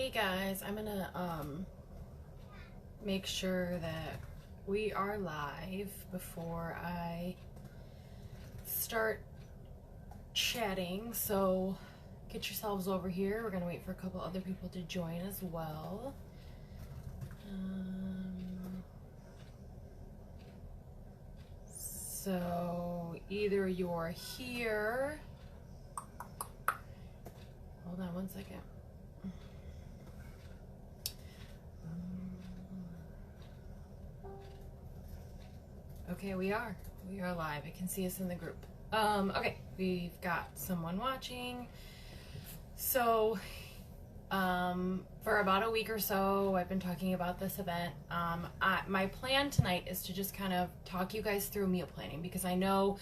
Hey guys, I'm gonna make sure that we are live before I start chatting, so get yourselves over here. We're gonna wait for a couple other people to join as well. So either you're here, hold on one second. Okay, we are live. I can see us in the group. Okay, we've got someone watching. So, for about a week or so, I've been talking about this event. My plan tonight is to just kind of talk you guys through meal planning, because I know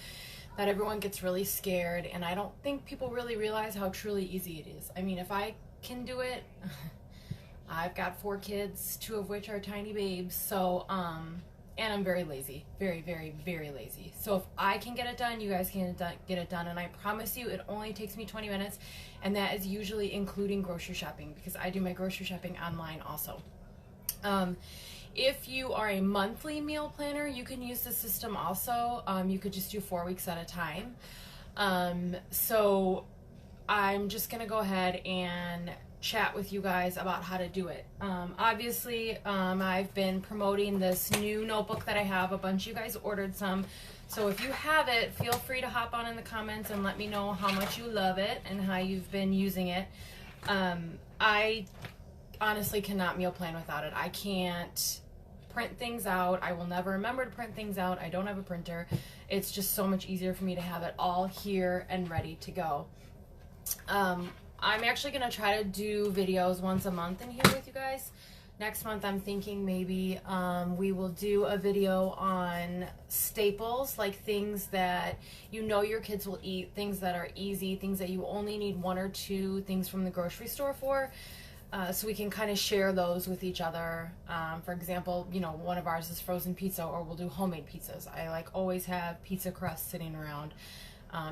that everyone gets really scared, and I don't think people really realize how truly easy it is. I mean, if I can do it, I've got 4 kids, 2 of which are tiny babes, so, and I'm very lazy, very, very, very lazy. So if I can get it done, you guys can get it done. And I promise you, it only takes me 20 minutes. And that is usually including grocery shopping, because I do my grocery shopping online also. If you are a monthly meal planner, you can use the system also. You could just do 4 weeks at a time. So I'm just going to go ahead and chat with you guys about how to do it. Obviously, I've been promoting this new notebook that I have. A bunch of you guys ordered some. So if you have it, feel free to hop on in the comments and let me know how much you love it and how you've been using it. I honestly cannot meal plan without it. I can't print things out. I will never remember to print things out. I don't have a printer. It's just so much easier for me to have it all here and ready to go. I'm actually going to try to do videos once a month in here with you guys. Next month I'm thinking maybe we will do a video on staples, like things that you know your kids will eat, things that are easy, things that you only need 1 or 2 things from the grocery store for, so we can kind of share those with each other. For example, you know, one of ours is frozen pizza, or we'll do homemade pizzas. I like always have pizza crust sitting around,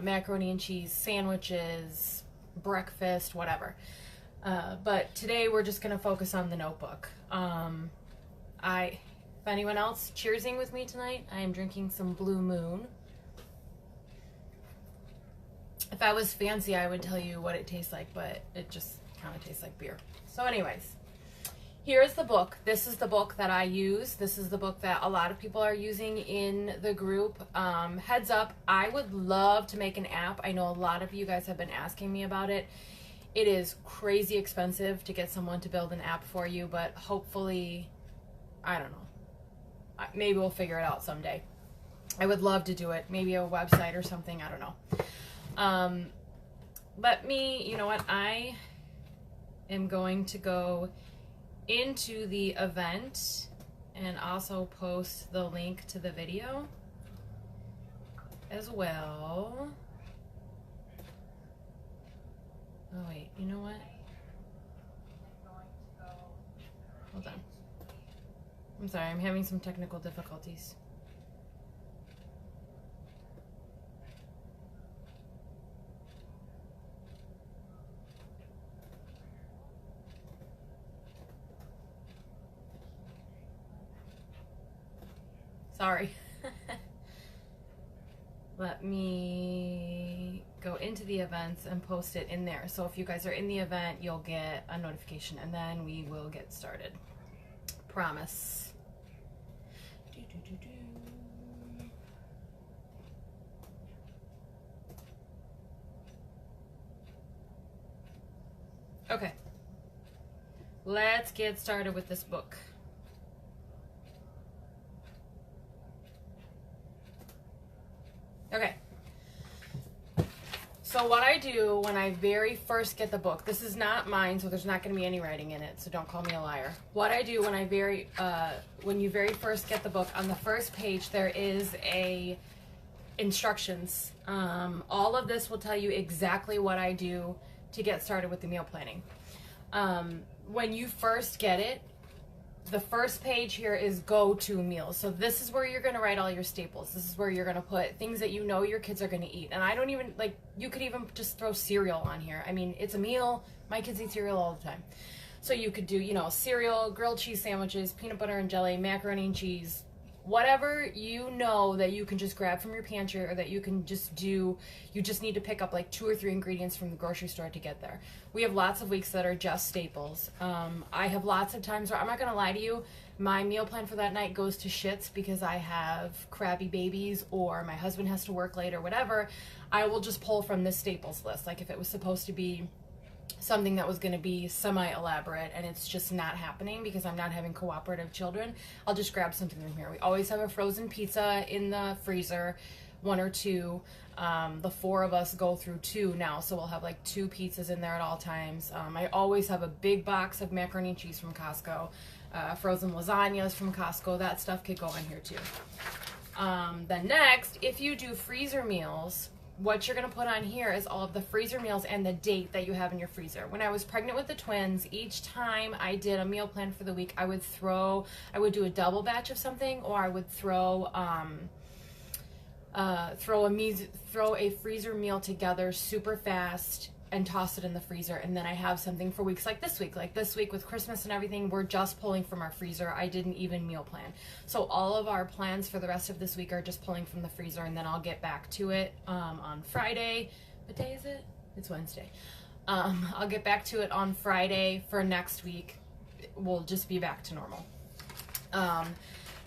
macaroni and cheese, sandwiches, breakfast, whatever. But today we're just going to focus on the notebook. If anyone else cheersing with me tonight, I am drinking some Blue Moon. If I was fancy, I would tell you what it tastes like, but it just kind of tastes like beer. So anyways, here's the book. This is the book that I use. This is the book that a lot of people are using in the group. Heads up, I would love to make an app. I know a lot of you guys have been asking me about it. It is crazy expensive to get someone to build an app for you, but hopefully, I don't know. Maybe we'll figure it out someday. I would love to do it. Maybe a website or something. I don't know. Let me, you know what? I am going to go into the event and also post the link to the video as well. Oh wait, you know what? Hold on. I'm sorry, I'm having some technical difficulties. Sorry. Let me go into the events and post it in there. So if you guys are in the event, you'll get a notification, and then we will get started. Promise. Okay. Let's get started with this book. Okay, so what I do when I very first get the book, this is not mine, so there's not going to be any writing in it, so don't call me a liar. What I do when when you very first get the book, on the first page there is a instructions. All of this will tell you exactly what I do to get started with the meal planning. When you first get it, the first page here is go-to meals. So this is where you're going to write all your staples. This is where you're going to put things that you know your kids are going to eat. And I don't even, like, you could even just throw cereal on here. I mean, it's a meal. My kids eat cereal all the time. So you could do, you know, cereal, grilled cheese sandwiches, peanut butter and jelly, macaroni and cheese, whatever you know that you can just grab from your pantry, or that you can just do. You just need to pick up like 2 or 3 ingredients from the grocery store to get there. We have lots of weeks that are just staples. I have lots of times where, I'm not gonna lie to you, my meal plan for that night goes to shits because I have crabby babies or my husband has to work late or whatever. I will just pull from this staples list. Like if it was supposed to be something that was going to be semi-elaborate and it's just not happening because I'm not having cooperative children, I'll just grab something from here. We always have a frozen pizza in the freezer, 1 or 2. The 4 of us go through 2 now, so we'll have like 2 pizzas in there at all times. I always have a big box of macaroni and cheese from Costco, frozen lasagnas from Costco. That stuff could go in here too. Then next, if you do freezer meals, what you're going to put on here is all of the freezer meals and the date that you have in your freezer. When I was pregnant with the twins, each time I did a meal plan for the week, I would do a double batch of something, or I would throw a freezer meal together super fast and toss it in the freezer, and then I have something for weeks like this week. Like this week with Christmas and everything, we're just pulling from our freezer. I didn't even meal plan. So all of our plans for the rest of this week are just pulling from the freezer, and then I'll get back to it on Friday. What day is it? It's Wednesday. I'll get back to it on Friday for next week. We'll just be back to normal.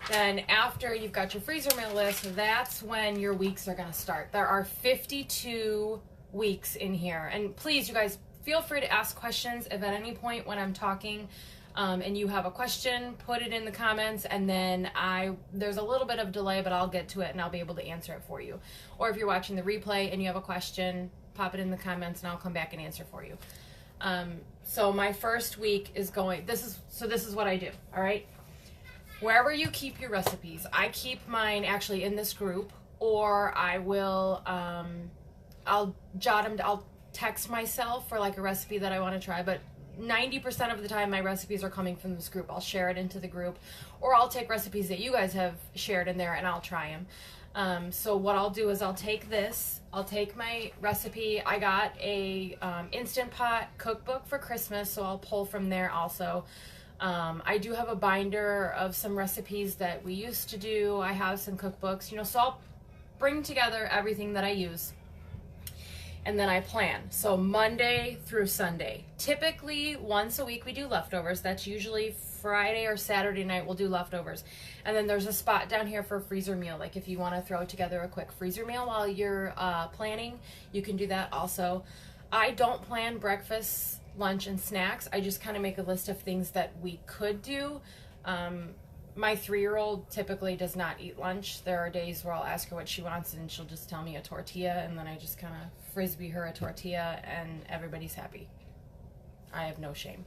Then after you've got your freezer meal list, that's when your weeks are going to start. There are 52 weeks in here, and please, you guys, feel free to ask questions if at any point when I'm talking and you have a question, put it in the comments, and then there's a little bit of delay, but I'll get to it and I'll be able to answer it for you. Or if you're watching the replay and you have a question, pop it in the comments and I'll come back and answer for you. So my first week is this is what I do. All right, wherever you keep your recipes, I keep mine actually in this group, or I will I'll jot them. I'll text myself for like a recipe that I want to try, but 90% of the time my recipes are coming from this group. I'll share it into the group, or I'll take recipes that you guys have shared in there and I'll try them. So what I'll do is I'll take my recipe. I got a Instant Pot cookbook for Christmas, so I'll pull from there also. I do have a binder of some recipes that we used to do. I have some cookbooks, so I'll bring together everything that I use. And then I plan. So Monday through Sunday. Typically once a week we do leftovers. That's usually Friday or Saturday night we'll do leftovers. And then there's a spot down here for a freezer meal. Like if you want to throw together a quick freezer meal while you're planning, you can do that also. I don't plan breakfast, lunch, and snacks. I just kind of make a list of things that we could do. My 3-year-old typically does not eat lunch. There are days where I'll ask her what she wants and she'll just tell me a tortilla, and then I just kind of frisbee her a tortilla and everybody's happy. I have no shame.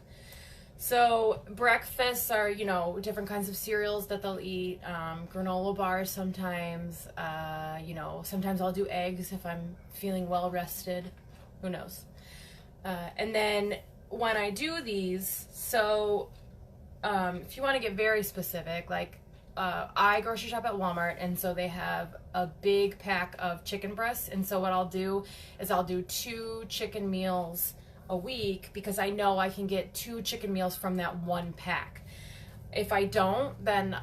So breakfasts are, different kinds of cereals that they'll eat, granola bars sometimes, sometimes I'll do eggs if I'm feeling well rested. Who knows? And then when I do these, if you want to get very specific, like I grocery shop at Walmart, and so they have a big pack of chicken breasts, and so what I'll do is I'll do 2 chicken meals a week because I know I can get 2 chicken meals from that one pack. If I don't, then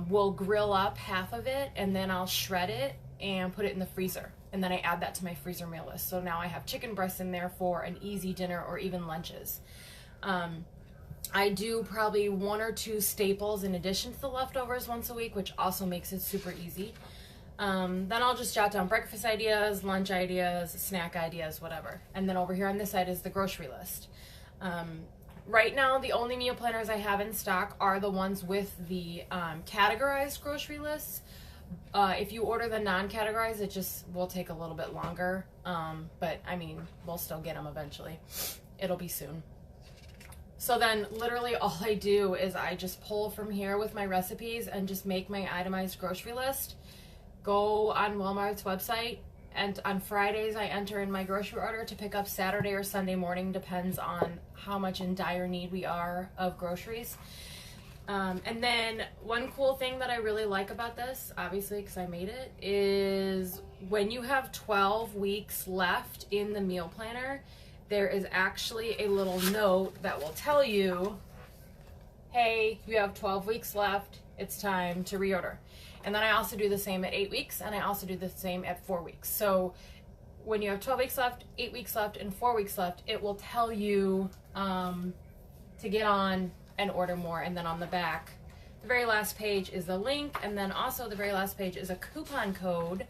we'll grill up half of it and then I'll shred it and put it in the freezer, and then I add that to my freezer meal list. So now I have chicken breasts in there for an easy dinner or even lunches. I do probably 1 or 2 staples in addition to the leftovers once a week, which also makes it super easy. Then I'll just jot down breakfast ideas, lunch ideas, snack ideas, whatever. And then over here on this side is the grocery list. Right now, the only meal planners I have in stock are the ones with the categorized grocery lists. If you order the non-categorized, it just will take a little bit longer. But I mean, we'll still get them eventually. It'll be soon. So then literally all I do is I just pull from here with my recipes and just make my itemized grocery list, go on Walmart's website, and on Fridays I enter in my grocery order to pick up Saturday or Sunday morning, depends on how much in dire need we are of groceries. And then one cool thing that I really like about this, obviously because I made it, is when you have 12 weeks left in the meal planner, there is actually a little note that will tell you, hey, you have 12 weeks left, it's time to reorder. And then I also do the same at 8 weeks, and I also do the same at 4 weeks. So when you have 12 weeks left, 8 weeks left, and 4 weeks left, it will tell you to get on and order more. And then on the back, the very last page is a link, and then also the very last page is a coupon code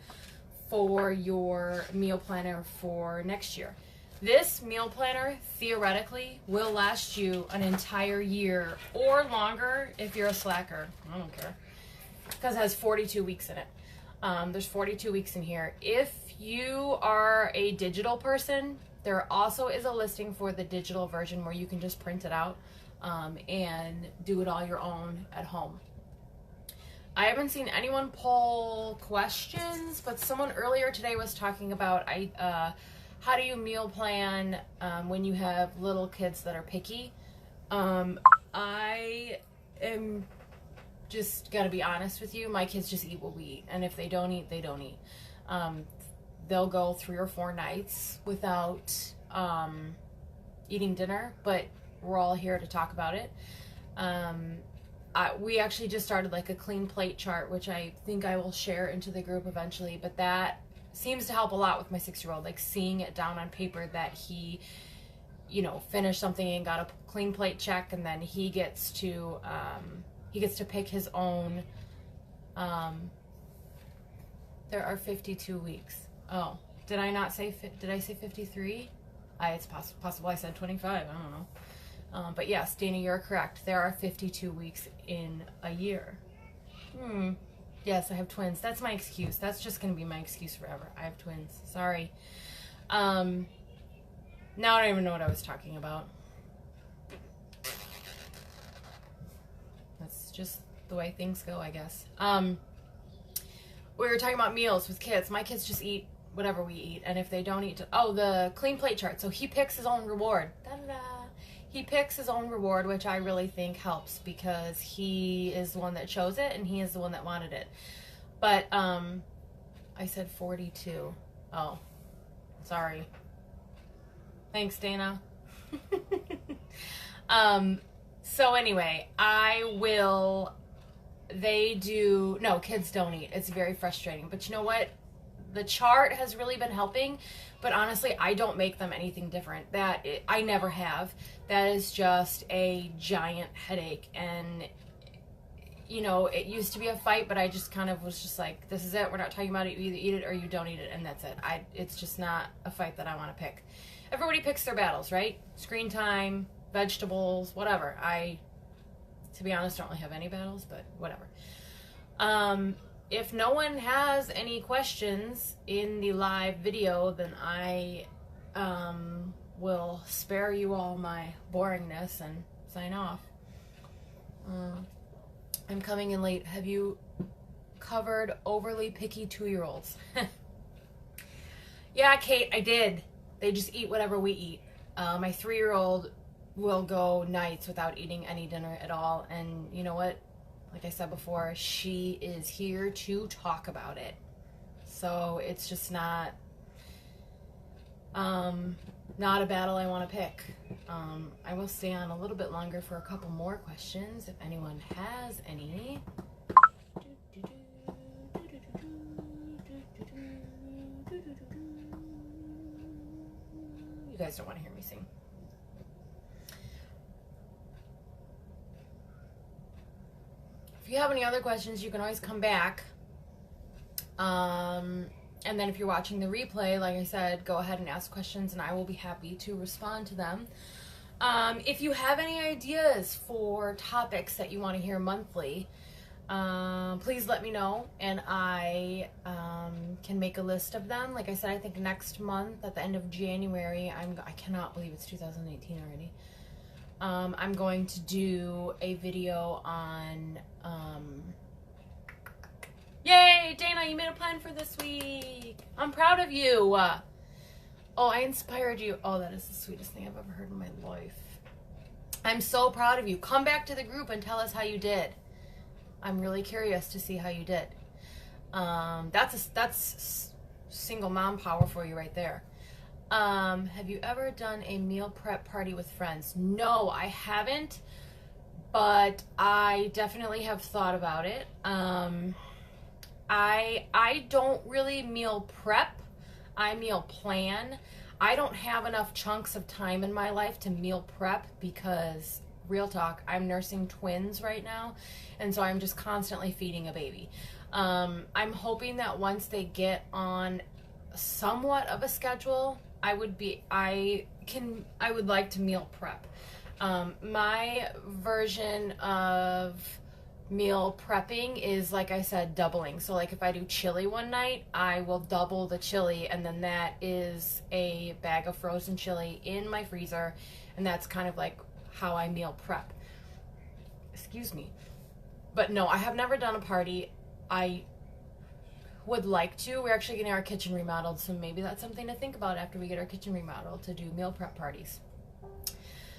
for your meal planner for next year. This meal planner theoretically will last you an entire year or longer if you're a slacker. I don't care, because it has 42 weeks in it. There's 42 weeks in here. If you are a digital person, there also is a listing for the digital version where you can just print it out and do it all your own at home. I haven't seen anyone poll questions, but someone earlier today was talking about how do you meal plan when you have little kids that are picky. I am just gotta be honest with you. My kids just eat what we eat, and if they don't eat, they don't eat. They'll go 3 or 4 nights without eating dinner, but we're all here to talk about it. We actually just started like a clean plate chart, which I think I will share into the group eventually, but that seems to help a lot with my 6-year-old, like seeing it down on paper that he, finished something and got a clean plate check, and then he gets to pick his own. There are 52 weeks. Oh, did I say 53? It's possible I said 25. I don't know. But yes, Dana, you're correct. There are 52 weeks in a year. Yes, I have twins. That's my excuse. That's just going to be my excuse forever. I have twins. Sorry. Now I don't even know what I was talking about. That's just the way things go, I guess. We were talking about meals with kids. My kids just eat whatever we eat, and if they don't eat, the clean plate chart. So he picks his own reward. Da-da-da. He picks his own reward, which I really think helps because he is the one that chose it and he is the one that wanted it. But I said 42. Oh, sorry. Thanks, Dana. So anyway, kids don't eat. It's very frustrating. But you know what? The chart has really been helping, but honestly, I don't make them anything different. I never have. That is just a giant headache. And, it used to be a fight, but I just kind of was just like, this is it. We're not talking about it. You either eat it or you don't eat it, and that's it. It's just not a fight that I want to pick. Everybody picks their battles, right? Screen time, vegetables, whatever. To be honest, don't really have any battles, but whatever. If no one has any questions in the live video, then I will spare you all my boringness and sign off. I'm coming in late. Have you covered overly picky 2-year-olds? Yeah, Kate, I did. They just eat whatever we eat. My 3-year-old will go nights without eating any dinner at all, and you know what? Like I said before, she is here to talk about it. So it's just not a battle I want to pick. I will stay on a little bit longer for a couple more questions if anyone has any. You guys don't want to hear me sing. If you have any other questions, you can always come back. And then if you're watching the replay, like I said, go ahead and ask questions and I will be happy to respond to them. If you have any ideas for topics that you want to hear monthly, please let me know and I can make a list of them. Like I said, I think next month at the end of January, I cannot believe it's 2018 already. I'm going to do a video on, yay, Dana, you made a plan for this week. I'm proud of you. Oh, I inspired you. Oh, that is the sweetest thing I've ever heard in my life. I'm so proud of you. Come back to the group and tell us how you did. I'm really curious to see how you did. That's single mom power for you right there. Have you ever done a meal prep party with friends? No, I haven't, but I definitely have thought about it. I don't really meal prep. I meal plan. I don't have enough chunks of time in my life to meal prep because, real talk, I'm nursing twins right now, and so I'm just constantly feeding a baby. I'm hoping that once they get on somewhat of a schedule, I would like to meal prep. My version of meal prepping is, like I said, doubling. So like if I do chili one night, I will double the chili, and then that is a bag of frozen chili in my freezer, and that's kind of like how I meal prep. Excuse me. But no, I have never done a party. I would like to. We're actually getting our kitchen remodeled, so maybe that's something to think about after we get our kitchen remodeled, to do meal prep parties.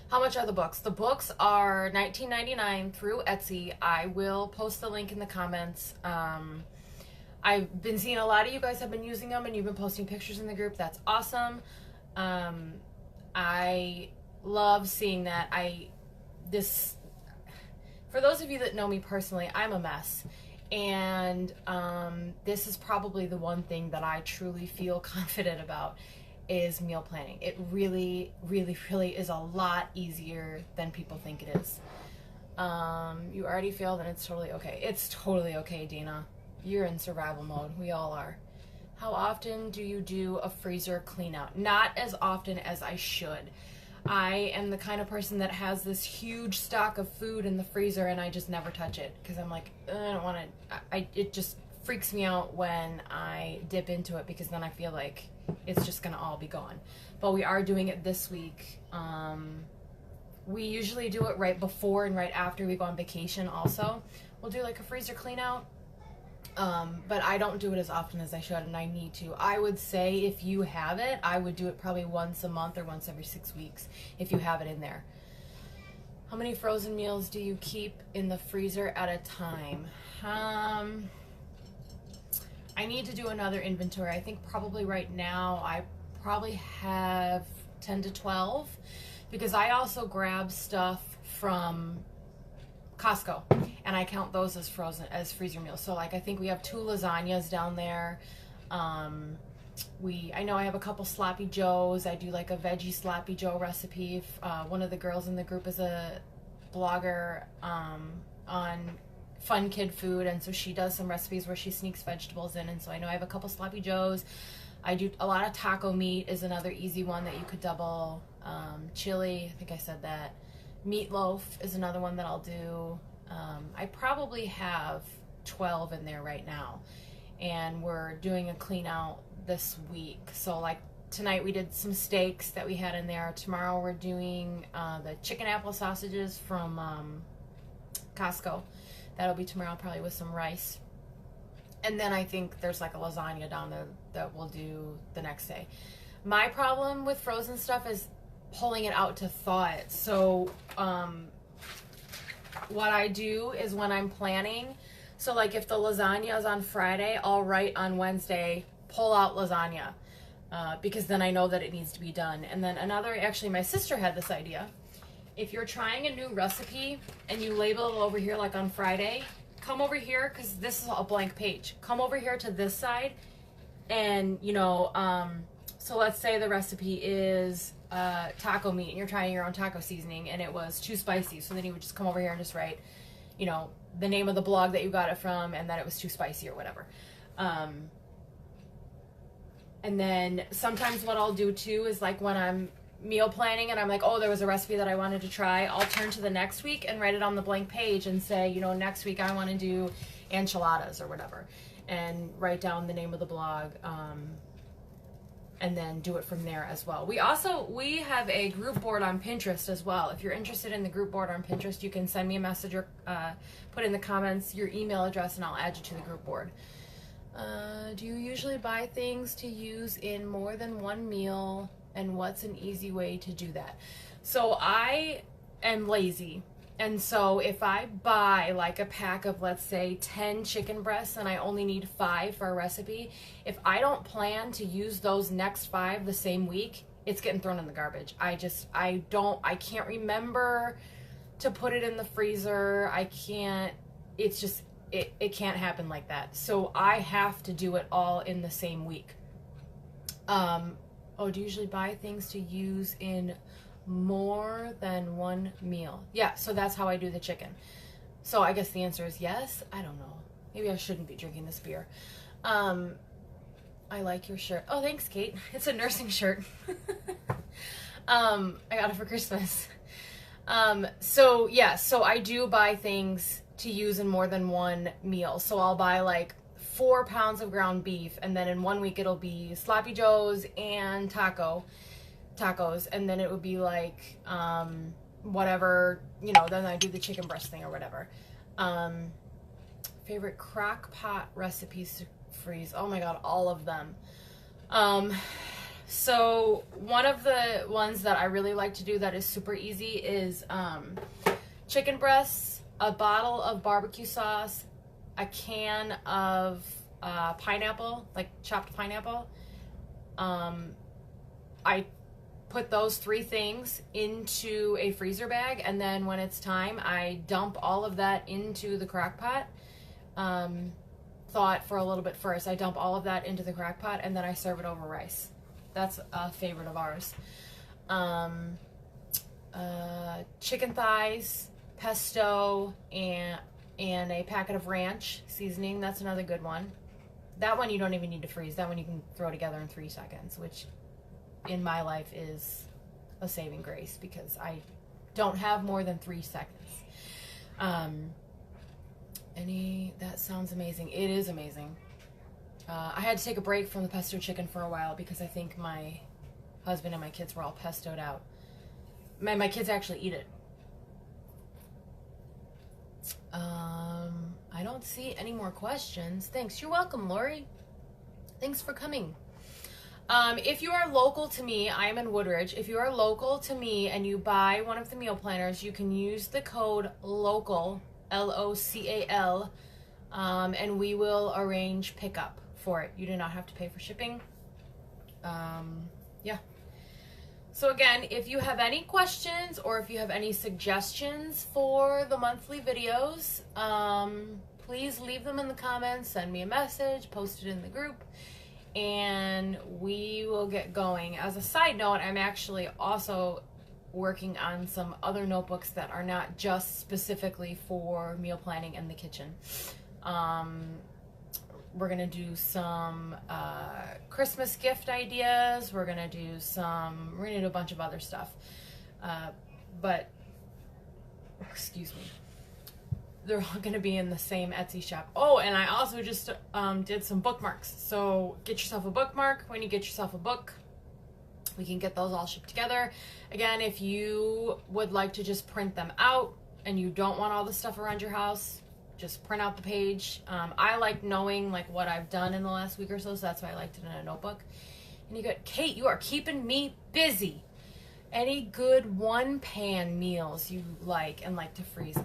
How much are the books? The books are $19.99 through Etsy. I will post the link in the comments. I've been seeing a lot of you guys have been using them, and you've been posting pictures in the group. That's awesome. I love seeing that. For those of you that know me personally, I'm a mess. And this is probably the one thing that I truly feel confident about, is meal planning. It really, really, really is a lot easier than people think it is. You already failed, and it's totally okay. It's totally okay, Dina. You're in survival mode. We all are. How often do you do a freezer clean out? Not as often as I should. I am the kind of person that has this huge stock of food in the freezer, and I just never touch it because I'm like, I don't want to. It just freaks me out when I dip into it, because then I feel like it's just gonna all be gone. But we are doing it this week. We usually do it right before and right after we go on vacation. Also, we'll do like a freezer clean out. But I don't do it as often as I should, and I need to. I would say if you have it, I would do it probably once a month or once every 6 weeks if you have it in there. How many frozen meals do you keep in the freezer at a time? I need to do another inventory. I think probably right now I probably have 10 to 12, because I also grab stuff from Costco, and I count those as frozen, as freezer meals. So like I think we have 2 lasagnas down there. I know I have a couple sloppy joes. I do like a veggie sloppy joe recipe. One of the girls in the group is a blogger on Fun Kid Food, and so she does some recipes where she sneaks vegetables in, and so I know I have a couple sloppy joes. I do a lot of taco meat is another easy one that you could double. Chili, I think I said that. Meatloaf is another one that I'll do. I probably have 12 in there right now, and we're doing a clean out this week. So like tonight we did some steaks that we had in there. Tomorrow we're doing the chicken apple sausages from Costco. That'll be tomorrow, probably with some rice. And then I think there's like a lasagna down there that we'll do the next day. My problem with frozen stuff is pulling it out to thaw it. So what I do is when I'm planning, so like if the lasagna is on Friday, I'll write on Wednesday, pull out lasagna, because then I know that it needs to be done. And then actually my sister had this idea. If you're trying a new recipe and you label it over here like on Friday, come over here, because this is a blank page. Come over here to this side, and so let's say the recipe is taco meat, and you're trying your own taco seasoning, and it was too spicy. So then you would just come over here and just write, the name of the blog that you got it from, and that it was too spicy or whatever. And then sometimes what I'll do too is like when I'm meal planning and I'm like, oh, there was a recipe that I wanted to try, I'll turn to the next week and write it on the blank page and say, next week I want to do enchiladas or whatever, and write down the name of the blog, and then do it from there as well. We have a group board on Pinterest as well. If you're interested in the group board on Pinterest, you can send me a message or put in the comments your email address, and I'll add you to the group board. Do you usually buy things to use in more than one meal, and what's an easy way to do that? So I am lazy. And so if I buy like a pack of, let's say, 10 chicken breasts and I only need 5 for a recipe, if I don't plan to use those next 5 the same week, it's getting thrown in the garbage. I can't remember to put it in the freezer. It can't happen like that. So I have to do it all in the same week. Do you usually buy things to use in more than one meal? Yeah, so that's how I do the chicken. So I guess the answer is yes. I don't know. Maybe I shouldn't be drinking this beer. I like your shirt. Oh, thanks, Kate. It's a nursing shirt. I got it for Christmas. So I do buy things to use in more than one meal. So I'll buy like 4 pounds of ground beef, and then in 1 week it'll be sloppy joes and tacos, and then it would be like whatever, then I do the chicken breast thing or whatever. Favorite crock pot recipes to freeze? Oh my god, all of them. So one of the ones that I really like to do that is super easy is chicken breasts, a bottle of barbecue sauce, a can of pineapple, like chopped pineapple. I put those 3 things into a freezer bag, and then when it's time, I dump all of that into the crock pot. Thaw it for a little bit first. I dump all of that into the crock pot, and then I serve it over rice. That's a favorite of ours. Chicken thighs, pesto, and a packet of ranch seasoning. That's another good one. That one you don't even need to freeze. That one you can throw together in 3 seconds, which in my life is a saving grace because I don't have more than 3 seconds. That sounds amazing. It is amazing. I had to take a break from the pesto chicken for a while because I think my husband and my kids were all pestoed out. My kids actually eat it. I don't see any more questions. Thanks. You're welcome, Lori. Thanks for coming. If you are local to me, I am in Woodridge. If you are local to me and you buy one of the meal planners, you can use the code LOCAL, LOCAL, and we will arrange pickup for it. You do not have to pay for shipping. Yeah. So again, if you have any questions or if you have any suggestions for the monthly videos, please leave them in the comments, send me a message, post it in the group, and we will get going. As a side note, I'm actually also working on some other notebooks that are not just specifically for meal planning in the kitchen. We're going to do some Christmas gift ideas. We're going to do a bunch of other stuff. Excuse me. They're all going to be in the same Etsy shop. Oh, and I also just did some bookmarks. So get yourself a bookmark. When you get yourself a book, we can get those all shipped together. Again, if you would like to just print them out and you don't want all the stuff around your house, just print out the page. I like knowing like what I've done in the last week or so that's why I liked it in a notebook. And you got, Kate, you are keeping me busy. Any good one-pan meals you like and like to freeze?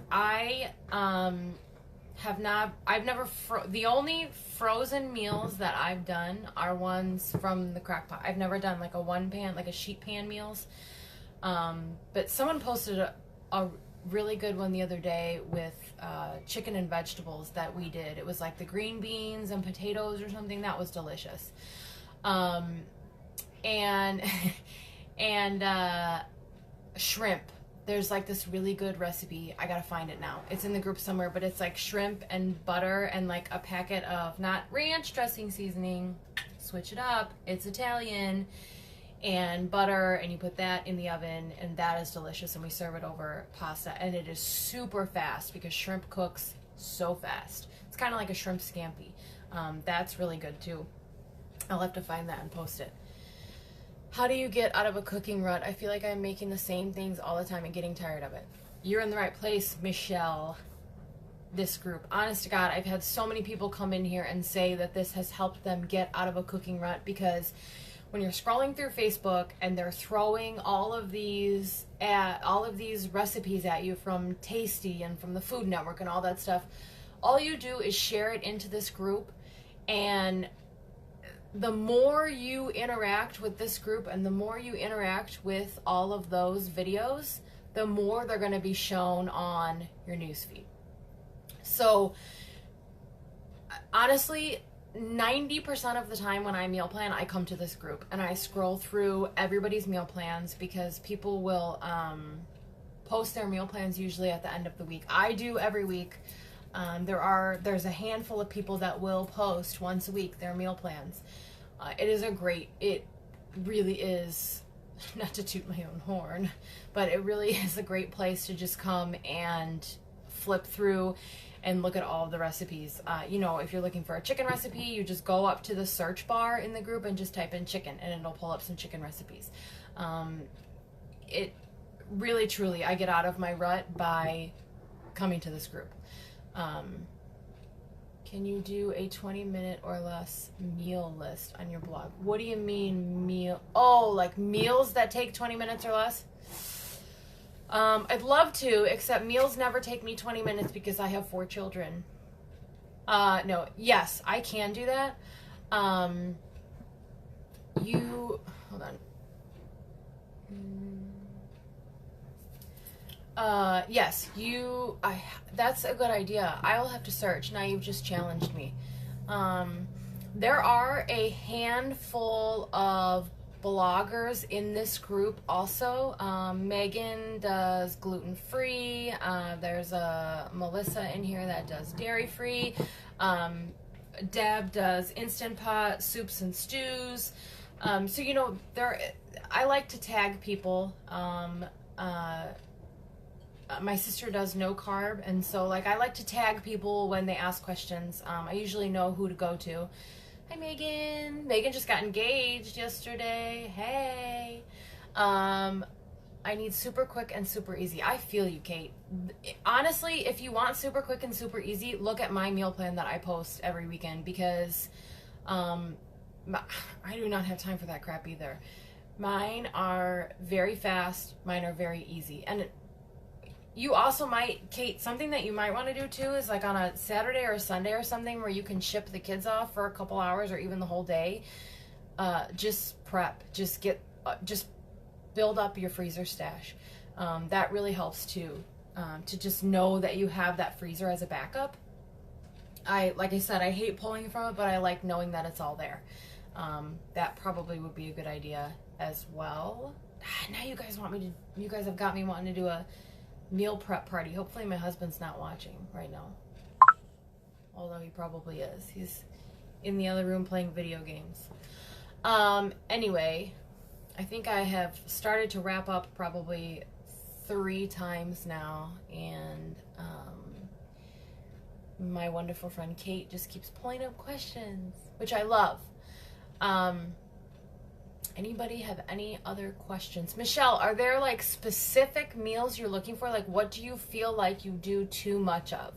The only frozen meals that I've done are ones from the crock pot. I've never done like a one-pan, like a sheet pan meals. But someone posted a really good one the other day with chicken and vegetables that we did. It was like the green beans and potatoes or something. That was delicious. And shrimp. There's like this really good recipe. I gotta find it now. It's in the group somewhere, but it's like shrimp and butter and like a packet of not ranch dressing seasoning. Switch it up. It's Italian. And butter, and you put that in the oven, and that is delicious, and we serve it over pasta, and it is super fast because shrimp cooks so fast. It's kind of like a shrimp scampi. That's really good too. I'll have to find that and post it. How do you get out of a cooking rut? I feel like I'm making the same things all the time and getting tired of it. You're in the right place, Michelle. This group, honest to God, I've had so many people come in here and say that this has helped them get out of a cooking rut because when you're scrolling through Facebook and they're throwing all of these recipes at you from Tasty and from the Food Network and all that stuff, all you do is share it into this group, and the more you interact with this group and the more you interact with all of those videos, the more they're going to be shown on your newsfeed. So honestly, 90% of the time when I meal plan, I come to this group and I scroll through everybody's meal plans, because people will post their meal plans usually at the end of the week. I do every week. There's a handful of people that will post once a week their meal plans. It really is, not to toot my own horn, but it really is a great place to just come and flip through and look at all of the recipes. If you're looking for a chicken recipe, you just go up to the search bar in the group and just type in chicken, and it'll pull up some chicken recipes. It really, truly, I get out of my rut by coming to this group. Can you do a 20-minute or less meal list on your blog? What do you mean meal? Oh, like meals that take 20 minutes or less? I'd love to, except meals never take me 20 minutes because I have 4 children. No, yes, I can do that. Hold on. Yes, that's a good idea. I'll have to search. Now you've just challenged me. There are a handful of bloggers in this group also. Megan does gluten-free. There's a Melissa in here that does dairy-free. Deb does Instant Pot, soups and stews. I like to tag people. My sister does no carb, and so I like to tag people when they ask questions. I usually know who to go to. Hi, Megan. Megan just got engaged yesterday. Hey. I need super quick and super easy. I feel you, Kate. Honestly, if you want super quick and super easy, look at my meal plan that I post every weekend, because I do not have time for that crap either. Mine are very fast. Mine are very easy. And you also might, Kate, something that you might want to do too is on a Saturday or a Sunday or something where you can ship the kids off for a couple hours or even the whole day. Just prep. Just build up your freezer stash. That really helps too. To just know that you have that freezer as a backup. Like I said, I hate pulling from it, but I like knowing that it's all there. That probably would be a good idea as well. Now you guys have got me wanting to do a meal prep party. Hopefully my husband's not watching right now. Although he probably is. He's in the other room playing video games. Anyway, I think I have started to wrap up probably 3 times now, and my wonderful friend Kate just keeps pulling up questions, which I love. Anybody have any other questions? Michelle, are there specific meals you're looking for? What do you feel like you do too much of?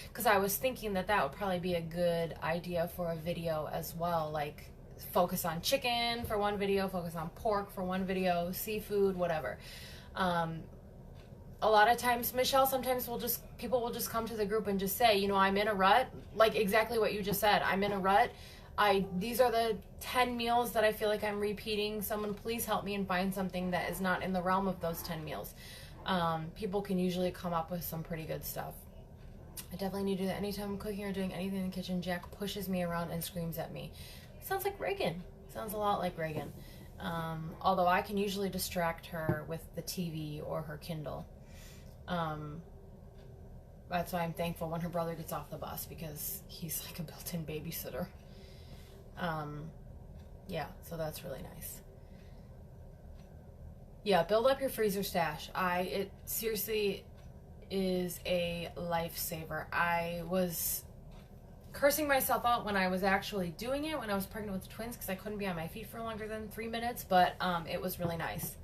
Because I was thinking that would probably be a good idea for a video as well. Focus on chicken for one video, focus on pork for one video, seafood, whatever. A lot of times, Michelle, sometimes people will just come to the group and just say, I'm in a rut. Exactly what you just said. I'm in a rut. These are the 10 meals that I feel like I'm repeating. Someone please help me and find something that is not in the realm of those 10 meals. People can usually come up with some pretty good stuff. I definitely need to do that anytime I'm cooking or doing anything in the kitchen. Jack pushes me around and screams at me. Sounds like Reagan. Sounds a lot like Reagan. Although I can usually distract her with the TV or her Kindle. That's why I'm thankful when her brother gets off the bus, because he's like a built-in babysitter. Yeah, so that's really nice. Yeah, build up your freezer stash. It seriously is a lifesaver. I was cursing myself out when I was actually doing it when I was pregnant with the twins, because I couldn't be on my feet for longer than 3 minutes, but it was really nice.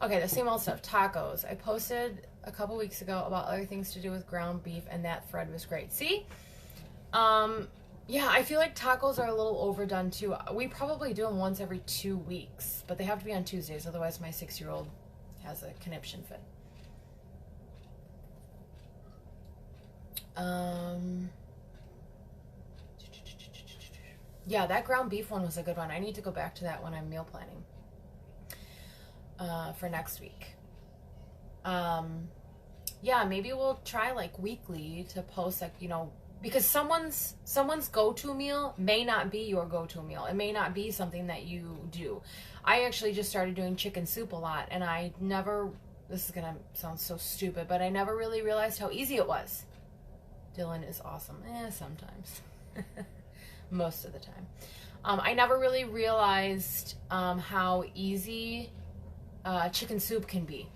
Okay, the same old stuff. Tacos. I posted a couple weeks ago about other things to do with ground beef, and that thread was great. See? Yeah, I feel like tacos are a little overdone too. We probably do them once every 2 weeks, but they have to be on Tuesdays, otherwise my 6-year-old has a conniption fit. Yeah, that ground beef one was a good one. I need to go back to that when I'm meal planning for next week. Yeah, maybe we'll try like weekly to post, like, because someone's go-to meal may not be your go-to meal. It may not be something that you do. I actually just started doing chicken soup a lot, and this is gonna sound so stupid, but I never really realized how easy it was. Dylan is awesome. Sometimes. Most of the time. I never really realized how easy chicken soup can be.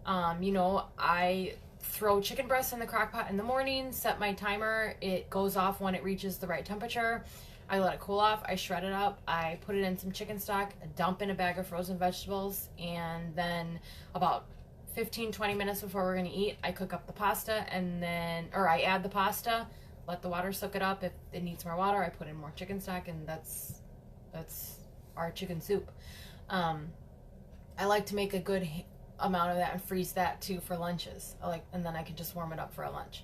I throw chicken breasts in the crock pot in the morning, set my timer. It goes off when it reaches the right temperature. I let it cool off. I shred it up. I put it in some chicken stock, dump in a bag of frozen vegetables, and then about 15-20 minutes before we're going to eat, I cook up the pasta, or I add the pasta, let the water soak it up. If it needs more water, I put in more chicken stock, and that's our chicken soup. I like to make a good amount of that and freeze that too for lunches. And then I can just warm it up for a lunch.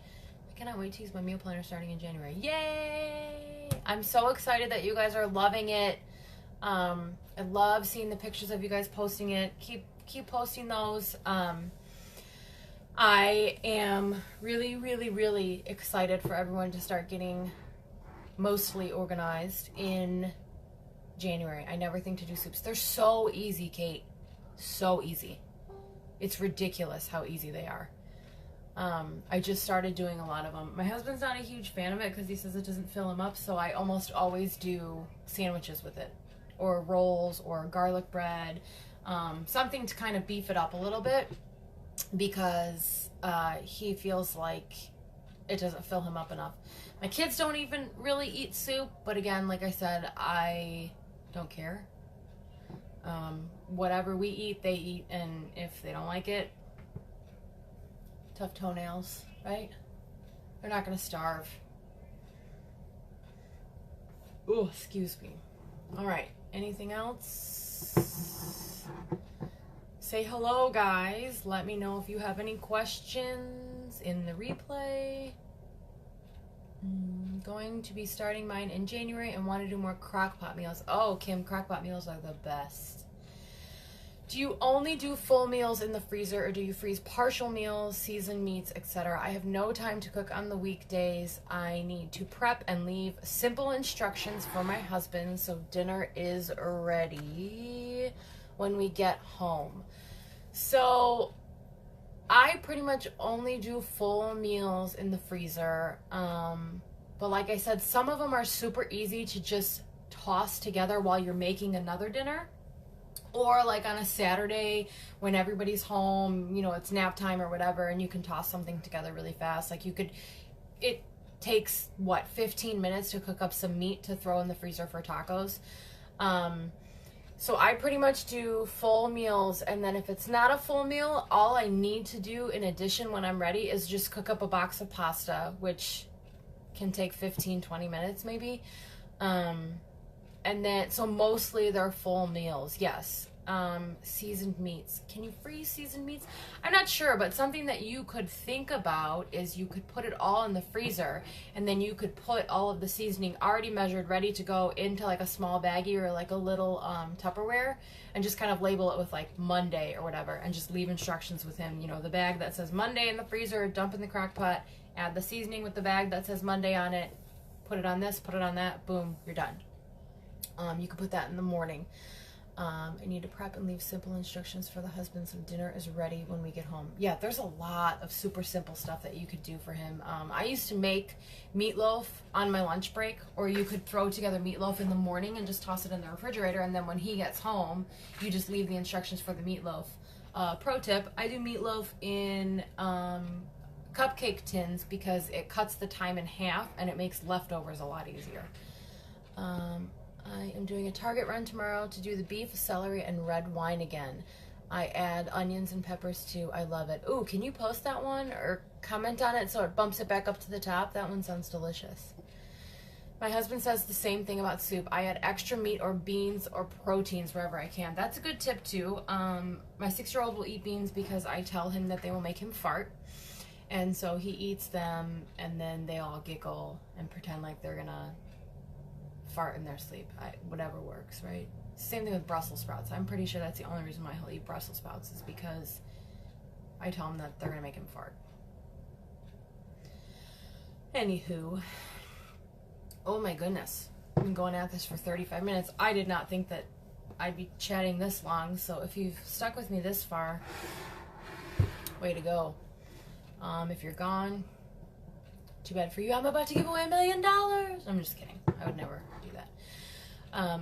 I cannot wait to use my meal planner starting in January. Yay! I'm so excited that you guys are loving it. I love seeing the pictures of you guys posting it. Keep posting those. I am really, really, really excited for everyone to start getting mostly organized in January. I never think to do soups. They're so easy, Kate. So easy. It's ridiculous how easy they are. I just started doing a lot of them. My husband's not a huge fan of it because he says it doesn't fill him up, so I almost always do sandwiches with it, or rolls, or garlic bread, something to kind of beef it up a little bit, because he feels like it doesn't fill him up enough. My kids don't even really eat soup, but again, like I said, I don't care. Whatever we eat, they eat, and if they don't like it, tough toenails, right? They're not gonna starve. Oh, excuse me. All right, anything else? Say hello, guys. Let me know if you have any questions in the replay. Going to be starting mine in January and want to do more crock-pot meals. Oh, Kim, crock-pot meals are the best. Do you only do full meals in the freezer, or do you freeze partial meals, seasoned meats, etc.? I have no time to cook on the weekdays. I need to prep and leave simple instructions for my husband so dinner is ready when we get home. So I pretty much only do full meals in the freezer. But like I said, some of them are super easy to just toss together while you're making another dinner. Or like on a Saturday when everybody's home, it's nap time or whatever, and you can toss something together really fast. It takes 15 minutes to cook up some meat to throw in the freezer for tacos. So I pretty much do full meals, and then if it's not a full meal, all I need to do in addition when I'm ready is just cook up a box of pasta, which can take 15-20 minutes maybe. And then, so mostly they're full meals, yes. Seasoned meats. Can you freeze seasoned meats? I'm not sure, but something that you could think about is you could put it all in the freezer, and then you could put all of the seasoning already measured, ready to go into like a small baggie or like a little Tupperware, and just kind of label it with like Monday or whatever, and just leave instructions with him. The bag that says Monday in the freezer, dump in the crock pot, add the seasoning with the bag that says Monday on it, put it on this, put it on that, boom, you're done. You can put that in the morning. I need to prep and leave simple instructions for the husband so dinner is ready when we get home. Yeah, there's a lot of super simple stuff that you could do for him. I used to make meatloaf on my lunch break, or you could throw together meatloaf in the morning and just toss it in the refrigerator, and then when he gets home, you just leave the instructions for the meatloaf. Pro tip, I do meatloaf in cupcake tins because it cuts the time in half and it makes leftovers a lot easier. I am doing a Target run tomorrow to do the beef, celery, and red wine again. I add onions and peppers too. I love it. Ooh, can you post that one or comment on it so it bumps it back up to the top? That one sounds delicious. My husband says the same thing about soup. I add extra meat or beans or proteins wherever I can. That's a good tip too. My 6-year-old will eat beans because I tell him that they will make him fart. And so he eats them, and then they all giggle and pretend like they're gonna fart in their sleep. Whatever works, right? Same thing with Brussels sprouts. I'm pretty sure that's the only reason why he'll eat Brussels sprouts is because I tell him that they're gonna make him fart. Anywho, oh my goodness, I've been going at this for 35 minutes. I did not think that I'd be chatting this long, so if you've stuck with me this far, way to go. If you're gone, too bad for you. I'm about to give away $1 million. I'm just kidding. I would never do that.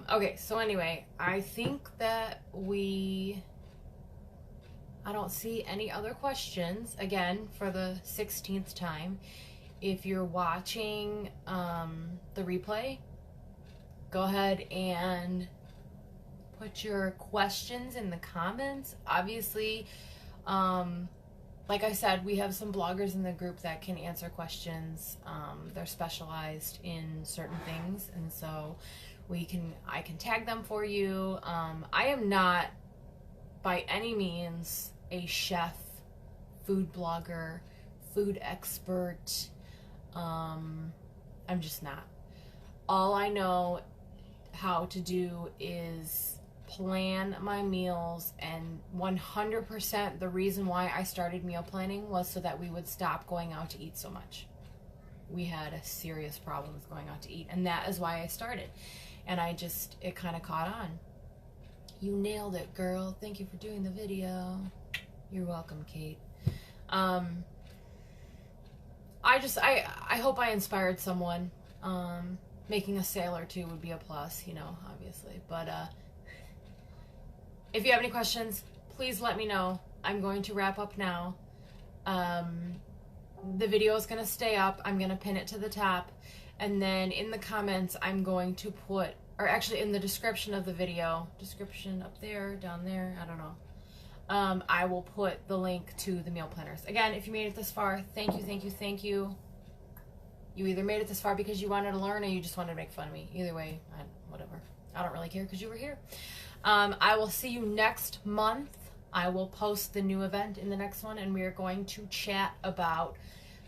Okay, so anyway, I think that I don't see any other questions. Again, for the 16th time, if you're watching the replay, go ahead and put your questions in the comments. Obviously, like I said, we have some bloggers in the group that can answer questions. They're specialized in certain things, and so I can tag them for you. I am not by any means a chef, food blogger, food expert. I'm just not. All I know how to do is plan my meals, and 100% the reason why I started meal planning was so that we would stop going out to eat so much. We had a serious problem with going out to eat, and that is why I started. And it kind of caught on. You nailed it, girl. Thank you for doing the video. You're welcome, Kate. I hope I inspired someone. Making a sale or two would be a plus, obviously. But if you have any questions, please let me know. I'm going to wrap up now. The video is going to stay up. I'm going to pin it to the top. And then in the comments, I'm going to put, or actually in the description of the video, description up there, down there, I don't know. I will put the link to the meal planners. Again, if you made it this far, thank you, thank you, thank you. You either made it this far because you wanted to learn or you just wanted to make fun of me. Either way, whatever. I don't really care because you were here. I will see you next month. I will post the new event in the next one, and we are going to chat about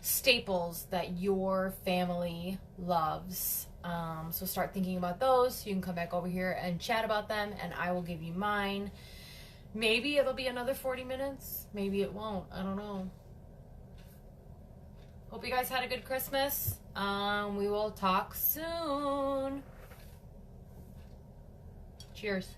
staples that your family loves. So start thinking about those. You can come back over here and chat about them, and I will give you mine. Maybe it'll be another 40 minutes. Maybe it won't. I don't know. Hope you guys had a good Christmas. We will talk soon. Cheers.